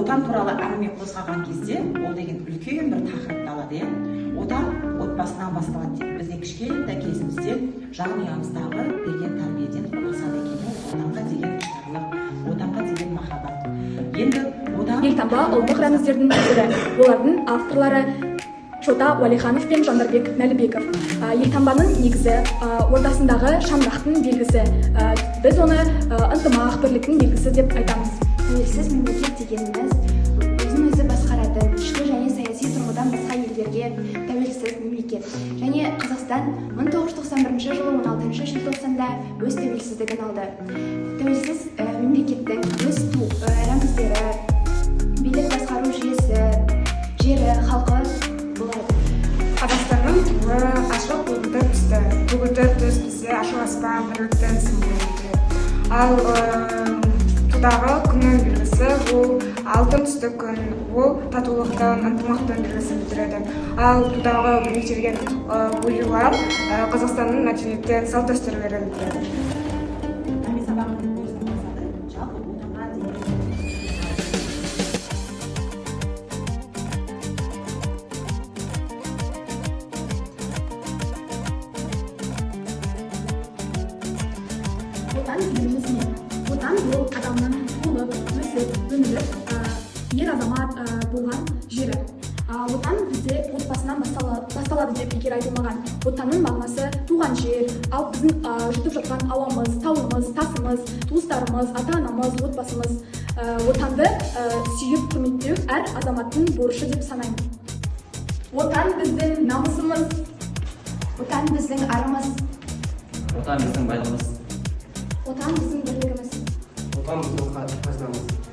отан туралы әңгіме қозғаған кезде ол деген үлкен бір тақырыпты алады. Отан отбасынан басталады дейді. Бізде кішкентай кезімізден жанұямыздағы берген тәрбиеден басталады екен. Отанға деген құштарлық, отанға деген махаббат. Енді отан елтаңба ұлттық рәміздердің бірі. Олардың авторлары Шота Уәлиханов пен Жандарбек Мәлібеков. Елтаңбаның негізі ортасындағы шаңырақтың белгісі. Біз оны ынтымақ, бірліктің белгісі деп айтамыз. Тәуелсіз мемлекет дегеніміз өзін-өзі басқаратын, ішкі және саяси тұрғыдан басқа елдерге тәуелсіз мемлекет. Және Қазақстан 1991 жылы 16 желтоқсанда өз тәуелсіздігін алды. Тәуелсіз мемлекеттің өз рәміздері, билік басқару жүйесі, жері, халқы болады. Қазақстанның туы ашық бұлтты түсті. Бүгінгі түс бізде ашық аспан бірліктің символы. Ал тудағы күннің белгісі ол алтын түсті күн, ол татулықтың, ынтымақтың белгісін білдіреді. Ал тудағы біріктірген оюлар Қазақстанның мәдениеттен салт дәстүрлерін білдіреді. Отан дегеніміз не? Отан бұл адамның туылып, өсіп, өніліп, ер азамат болған жері. Отан бізде отбасынан басталады деп бекер айтылмаған. Отанның мағынасы туған жер, ал біздің жұтып жатқан ауамыз, тауымыз, тасымыз, туыстарымыз, ата-анамыз, отбасымыз. Отанды сүйіп құрметтеу әр азаматтың борышы деп санаймын. Отан біздің намысымыз. Отан біздің арымыз. Отан біздің байлығымыз. Отан біздің бірлігіміз. Отан біздің қазынамыз.